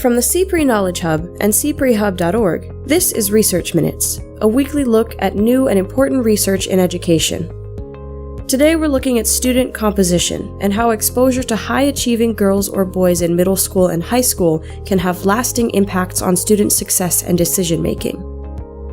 From the CPRE Knowledge Hub and cprehub.org, this is Research Minutes, a weekly look at new and important research in education. Today we're looking at student composition and how exposure to high-achieving girls or boys in middle school and high school can have lasting impacts on student success and decision-making.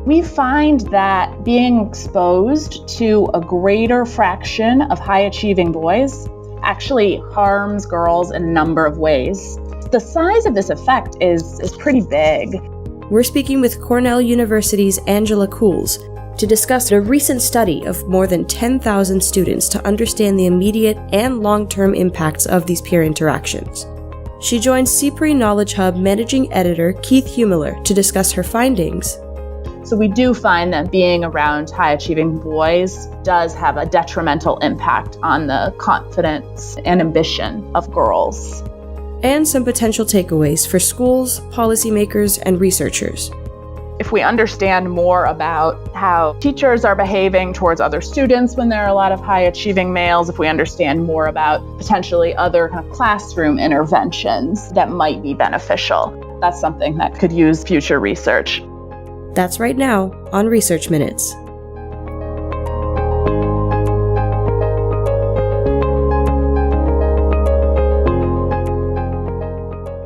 We find that being exposed to a greater fraction of high-achieving boys actually harms girls in a number of ways. The size of this effect is pretty big. We're speaking with Cornell University's Angela Cools to discuss a recent study of more than 10,000 students to understand the immediate and long-term impacts of these peer interactions. She joined CPRE Knowledge Hub Managing Editor Keith Huemler to discuss her findings. So we do find that being around high-achieving boys does have a detrimental impact on the confidence and ambition of girls. And some potential takeaways for schools, policymakers, and researchers. If we understand more about how teachers are behaving towards other students when there are a lot of high-achieving males, if we understand more about potentially other kind of classroom interventions that might be beneficial, that's something that could use future research. That's right now on Research Minutes.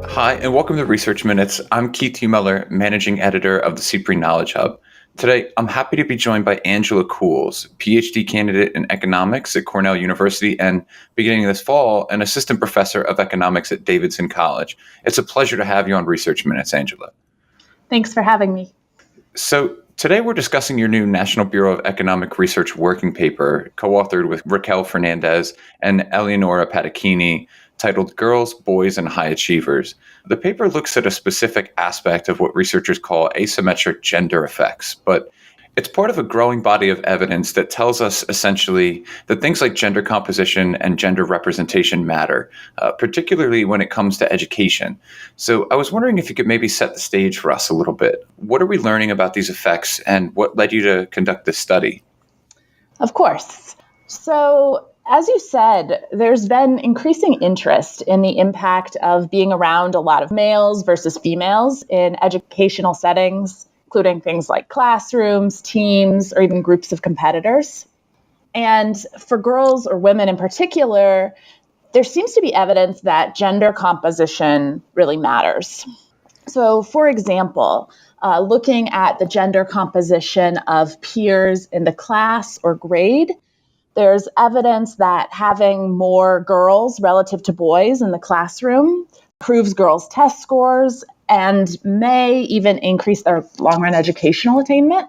Hi, and welcome to Research Minutes. I'm Keith Huemler, Managing Editor of the CPRE Knowledge Hub. Today, I'm happy to be joined by Angela Cools, PhD candidate in economics at Cornell University and, beginning this fall, an assistant professor of economics at Davidson College. It's a pleasure to have you on Research Minutes, Angela. Thanks for having me. So today we're discussing your new National Bureau of Economic Research working paper, co-authored with Raquel Fernandez and Eleonora Patachini, titled Girls, Boys, and High Achievers. The paper looks at a specific aspect of what researchers call asymmetric gender effects, but it's part of a growing body of evidence that tells us essentially that things like gender composition and gender representation matter, particularly when it comes to education. So I was wondering if you could maybe set the stage for us a little bit. What are we learning about these effects, and what led you to conduct this study? Of course. So, as you said, there's been increasing interest in the impact of being around a lot of males versus females in educational settings, including things like classrooms, teams, or even groups of competitors. And for girls or women in particular, there seems to be evidence that gender composition really matters. So, for example, looking at the gender composition of peers in the class or grade, there's evidence that having more girls relative to boys in the classroom improves girls' test scores and may even increase their long-run educational attainment.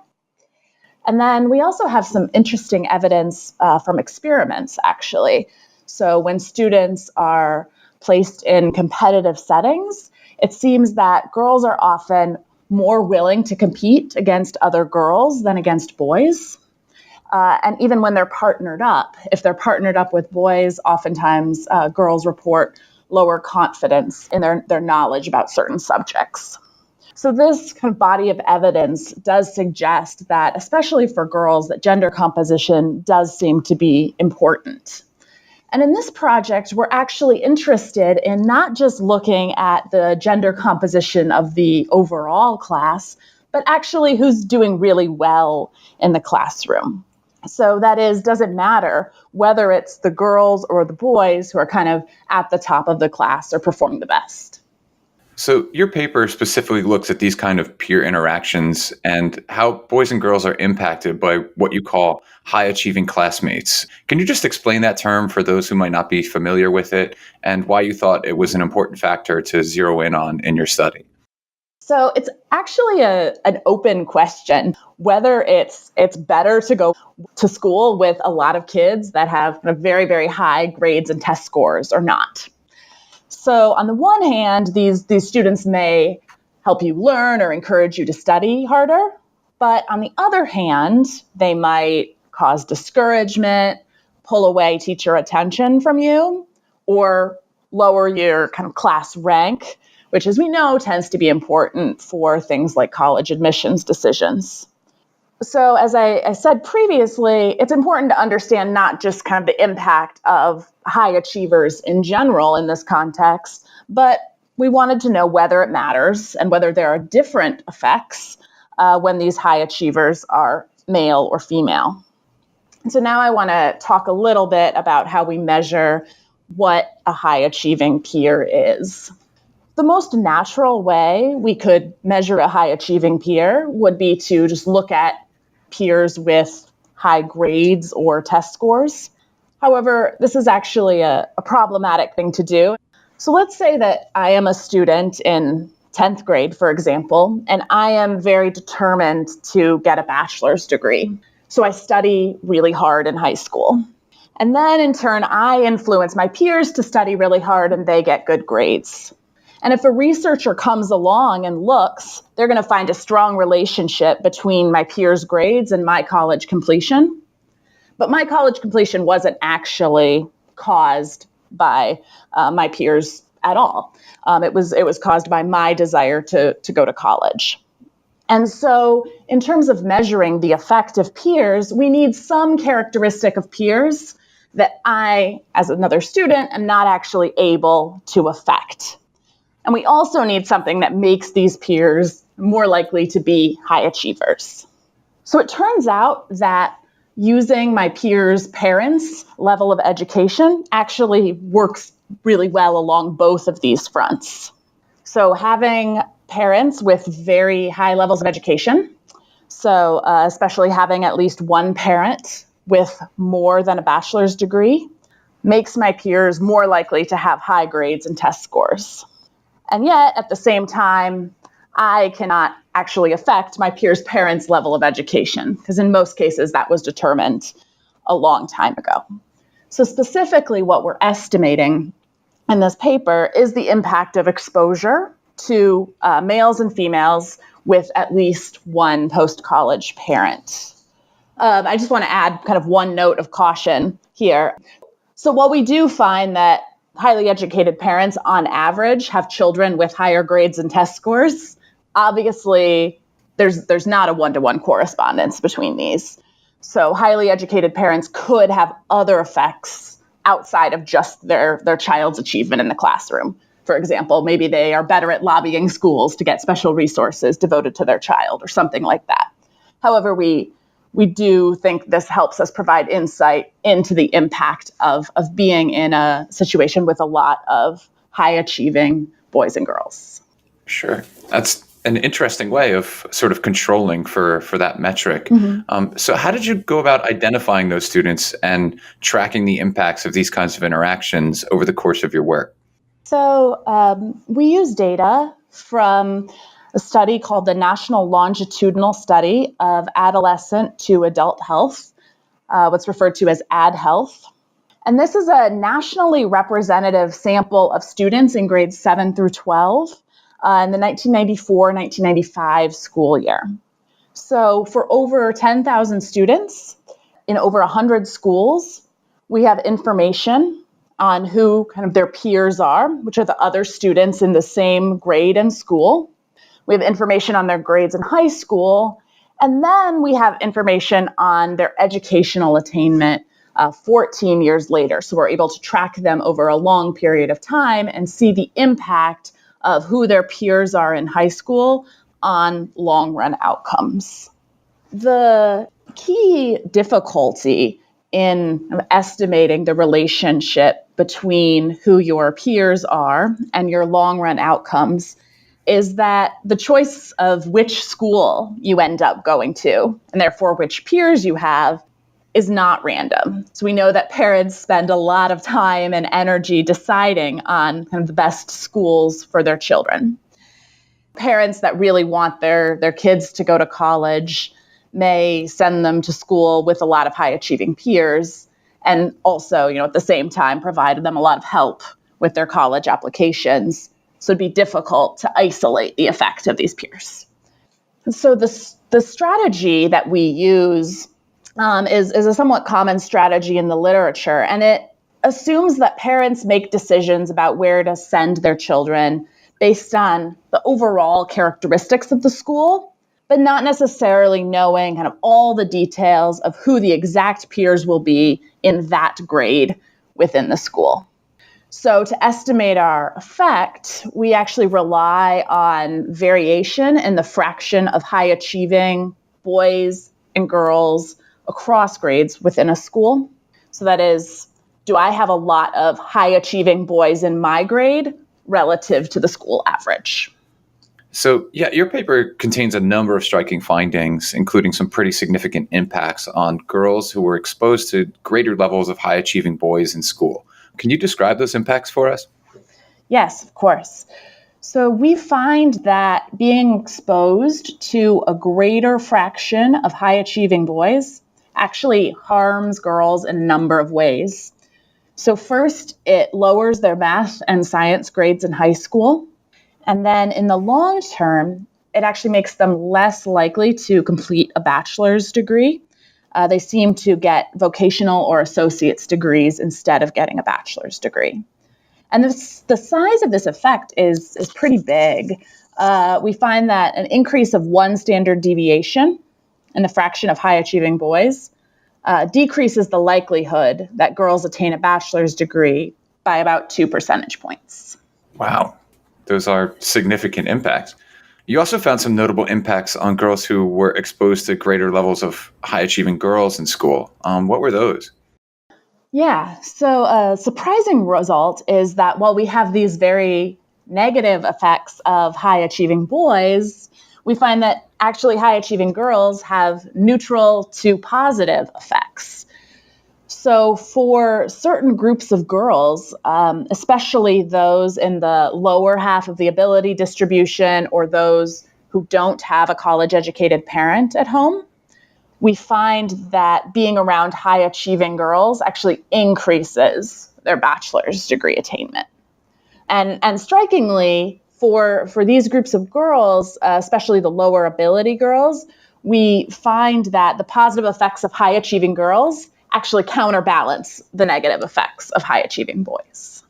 And then we also have some interesting evidence from experiments, actually. So when students are placed in competitive settings, it seems that girls are often more willing to compete against other girls than against boys. And even when they're partnered up, if they're partnered up with boys, oftentimes girls report lower confidence in their knowledge about certain subjects. So this kind of body of evidence does suggest that, especially for girls, that gender composition does seem to be important. And in this project, we're actually interested in not just looking at the gender composition of the overall class, but actually who's doing really well in the classroom. So that is, doesn't matter whether it's the girls or the boys who are kind of at the top of the class or performing the best. So your paper specifically looks at these kind of peer interactions and how boys and girls are impacted by what you call high-achieving classmates. Can you just explain that term for those who might not be familiar with it and why you thought it was an important factor to zero in on in your study? So it's actually an open question, whether it's better to go to school with a lot of kids that have very, very high grades and test scores or not. So on the one hand, these students may help you learn or encourage you to study harder. But on the other hand, they might cause discouragement, pull away teacher attention from you, or lower your kind of class rank, which, as we know, tends to be important for things like college admissions decisions. So as I said previously, it's important to understand not just kind of the impact of high achievers in general in this context, but we wanted to know whether it matters and whether there are different effects when these high achievers are male or female. And so now I want to talk a little bit about how we measure what a high achieving peer is. The most natural way we could measure a high achieving peer would be to just look at peers with high grades or test scores. However, this is actually a problematic thing to do. So let's say that I am a student in 10th grade, for example, and I am very determined to get a bachelor's degree. So I study really hard in high school. And then in turn, I influence my peers to study really hard and they get good grades. And if a researcher comes along and looks, they're going to find a strong relationship between my peers' grades and my college completion. But my college completion wasn't actually caused by my peers at all. It was caused by my desire to go to college. And so in terms of measuring the effect of peers, we need some characteristic of peers that I, as another student, am not actually able to affect. And we also need something that makes these peers more likely to be high achievers. So it turns out that using my peers' parents' level of education actually works really well along both of these fronts. So having parents with very high levels of education, so especially having at least one parent with more than a bachelor's degree, makes my peers more likely to have high grades and test scores. And yet, at the same time, I cannot actually affect my peers' parents' level of education, because in most cases, that was determined a long time ago. So specifically, what we're estimating in this paper is the impact of exposure to males and females with at least one post-college parent. I just want to add kind of one note of caution here. So while we do find that highly educated parents on average have children with higher grades and test scores, obviously there's not a one-to-one correspondence between these. So highly educated parents could have other effects outside of just their child's achievement in the classroom. For example, maybe they are better at lobbying schools to get special resources devoted to their child or something like that. However, we do think this helps us provide insight into the impact of being in a situation with a lot of high-achieving boys and girls. Sure. That's an interesting way of sort of controlling for that metric. So how did you go about identifying those students and tracking the impacts of these kinds of interactions over the course of your work? So we use data from a study called the National Longitudinal Study of Adolescent to Adult Health, what's referred to as AdHealth. And this is a nationally representative sample of students in grades 7 through 12 in the 1994-1995 school year. So for over 10,000 students in over 100 schools, we have information on who kind of their peers are, which are the other students in the same grade and school. We have information on their grades in high school, and then we have information on their educational attainment 14 years later. So we're able to track them over a long period of time and see the impact of who their peers are in high school on long-run outcomes. The key difficulty in estimating the relationship between who your peers are and your long-run outcomes is that the choice of which school you end up going to, and therefore which peers you have, is not random. So we know that parents spend a lot of time and energy deciding on kind of the best schools for their children. Parents that really want their kids to go to college may send them to school with a lot of high-achieving peers, and also, at the same time, provide them a lot of help with their college applications. So it'd be difficult to isolate the effect of these peers. And so the strategy that we use is a somewhat common strategy in the literature, and it assumes that parents make decisions about where to send their children based on the overall characteristics of the school, but not necessarily knowing kind of all the details of who the exact peers will be in that grade within the school. So to estimate our effect, we actually rely on variation in the fraction of high-achieving boys and girls across grades within a school. So that is, do I have a lot of high-achieving boys in my grade relative to the school average? So, yeah, your paper contains a number of striking findings, including some pretty significant impacts on girls who were exposed to greater levels of high-achieving boys in school. Can you describe those impacts for us? Yes, of course. So we find that being exposed to a greater fraction of high-achieving boys actually harms girls in a number of ways. So first, it lowers their math and science grades in high school. And then in the long term, it actually makes them less likely to complete a bachelor's degree. They seem to get vocational or associate's degrees instead of getting a bachelor's degree. And the size of this effect is pretty big. We find that an increase of 1 standard deviation in the fraction of high-achieving boys decreases the likelihood that girls attain a bachelor's degree by about 2 percentage points. Wow, those are significant impacts. You also found some notable impacts on girls who were exposed to greater levels of high-achieving girls in school. What were those? Yeah, so a surprising result is that while we have these very negative effects of high-achieving boys, we find that actually high-achieving girls have neutral to positive effects. So for certain groups of girls, especially those in the lower half of the ability distribution or those who don't have a college-educated parent at home, we find that being around high-achieving girls actually increases their bachelor's degree attainment. And strikingly, for these groups of girls, especially the lower ability girls, we find that the positive effects of high-achieving girls actually counterbalance the negative effects of high-achieving boys.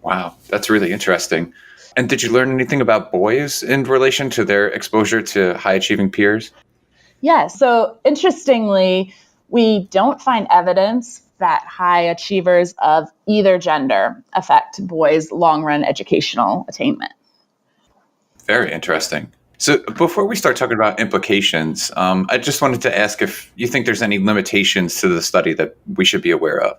Wow, that's really interesting. And did you learn anything about boys in relation to their exposure to high-achieving peers? Yeah, so interestingly, we don't find evidence that high achievers of either gender affect boys' long-run educational attainment. Very interesting. So before we start talking about implications, I just wanted to ask if you think there's any limitations to the study that we should be aware of.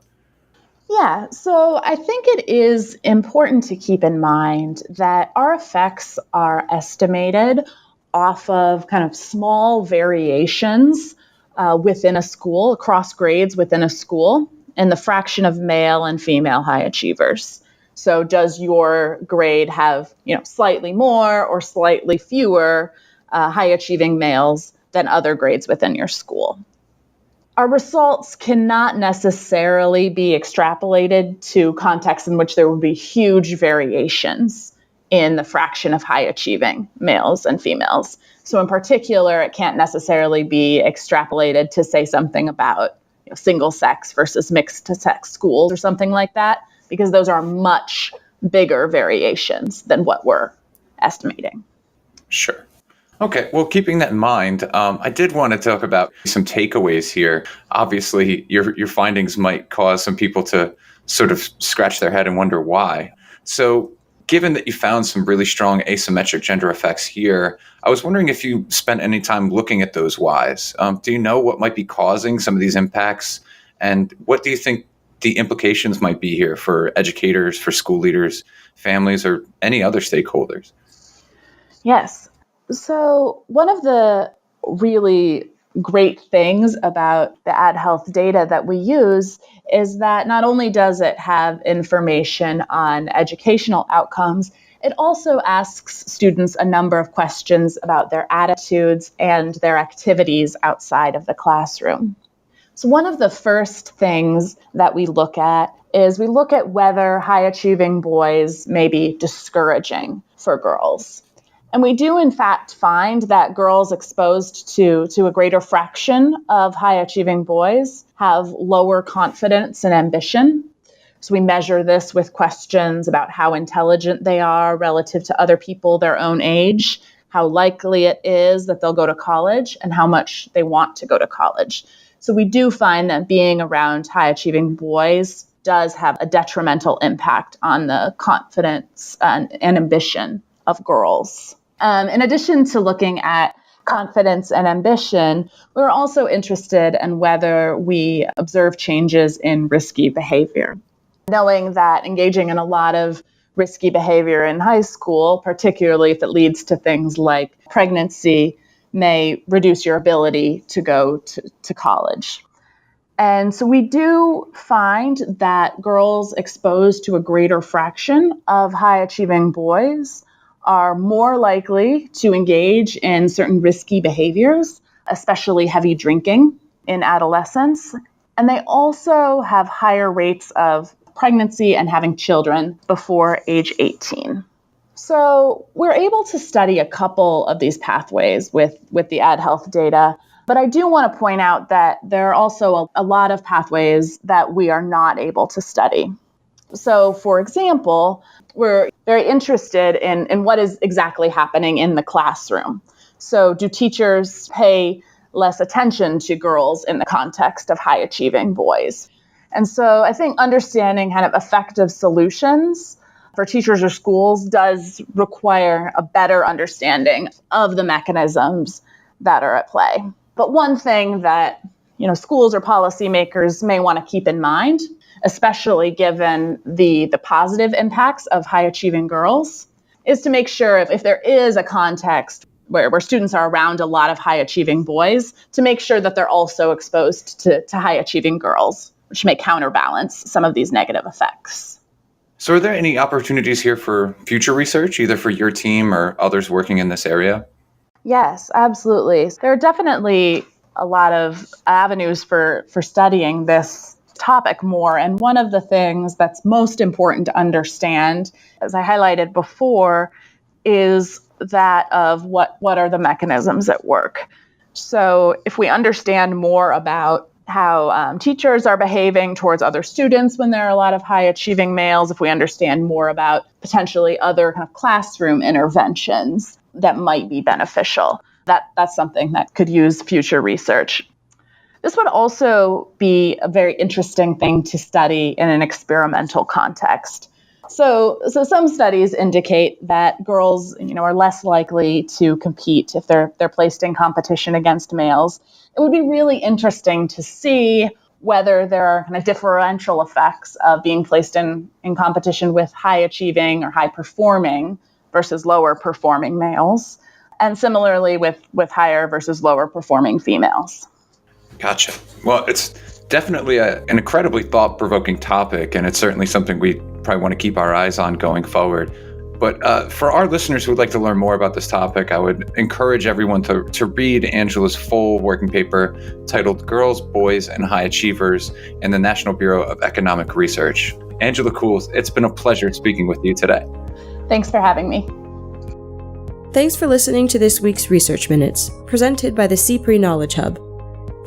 Yeah, so I think it is important to keep in mind that our effects are estimated off of kind of small variations within a school, across grades within a school, and the fraction of male and female high achievers. So does your grade have, slightly more or slightly fewer high achieving males than other grades within your school? Our results cannot necessarily be extrapolated to contexts in which there would be huge variations in the fraction of high achieving males and females. So in particular, it can't necessarily be extrapolated to say something about single sex versus mixed sex schools or something like that, because those are much bigger variations than what we're estimating. Sure. Okay, well, keeping that in mind, I did want to talk about some takeaways here. Obviously, your findings might cause some people to sort of scratch their head and wonder why. So, given that you found some really strong asymmetric gender effects here, I was wondering if you spent any time looking at those whys. Do you know what might be causing some of these impacts? And what do you think the implications might be here for educators, for school leaders, families, or any other stakeholders? Yes. So one of the really great things about the AdHealth data that we use is that not only does it have information on educational outcomes, it also asks students a number of questions about their attitudes and their activities outside of the classroom. So one of the first things that we look at is we look at whether high-achieving boys may be discouraging for girls. And we do, in fact, find that girls exposed to a greater fraction of high-achieving boys have lower confidence and ambition. So we measure this with questions about how intelligent they are relative to other people their own age, how likely it is that they'll go to college, and how much they want to go to college. So we do find that being around high-achieving boys does have a detrimental impact on the confidence and ambition of girls. In addition to looking at confidence and ambition, we're also interested in whether we observe changes in risky behavior. Knowing that engaging in a lot of risky behavior in high school, particularly if it leads to things like pregnancy, may reduce your ability to go to college. And so we do find that girls exposed to a greater fraction of high-achieving boys are more likely to engage in certain risky behaviors, especially heavy drinking in adolescence. And they also have higher rates of pregnancy and having children before age 18. So we're able to study a couple of these pathways with the AdHealth data, but I do want to point out that there are also a lot of pathways that we are not able to study. So, for example, we're very interested in what is exactly happening in the classroom. So do teachers pay less attention to girls in the context of high-achieving boys? And so I think understanding kind of effective solutions for teachers or schools does require a better understanding of the mechanisms that are at play. But one thing that, schools or policymakers may want to keep in mind, especially given the positive impacts of high-achieving girls, is to make sure if there is a context where students are around a lot of high-achieving boys, to make sure that they're also exposed to high-achieving girls, which may counterbalance some of these negative effects. So are there any opportunities here for future research, either for your team or others working in this area? Yes, absolutely. There are definitely a lot of avenues for studying this topic more. And one of the things that's most important to understand, as I highlighted before, is that of what are the mechanisms at work. So if we understand more about how teachers are behaving towards other students when there are a lot of high-achieving males, if we understand more about potentially other kind of classroom interventions that might be beneficial, that's something that could use future research. This would also be a very interesting thing to study in an experimental context. So some studies indicate that girls, are less likely to compete if they're placed in competition against males. It would be really interesting to see whether there are kind of differential effects of being placed in competition with high-achieving or high-performing versus lower-performing males, and similarly with higher versus lower-performing females. Gotcha. Well, it's definitely an incredibly thought-provoking topic, and it's certainly something we probably want to keep our eyes on going forward. But for our listeners who would like to learn more about this topic, I would encourage everyone to read Angela's full working paper titled Girls, Boys, and High Achievers in the National Bureau of Economic Research. Angela Cools, it's been a pleasure speaking with you today. Thanks for having me. Thanks for listening to this week's Research Minutes, presented by the CPRE Knowledge Hub.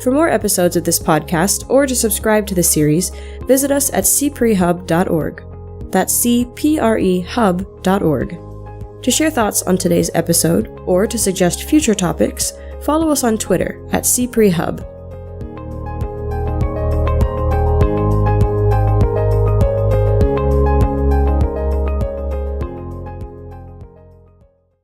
For more episodes of this podcast, or to subscribe to the series, visit us at cprehub.org. That's cprehub.org. To share thoughts on today's episode, or to suggest future topics, follow us on Twitter at cprehub.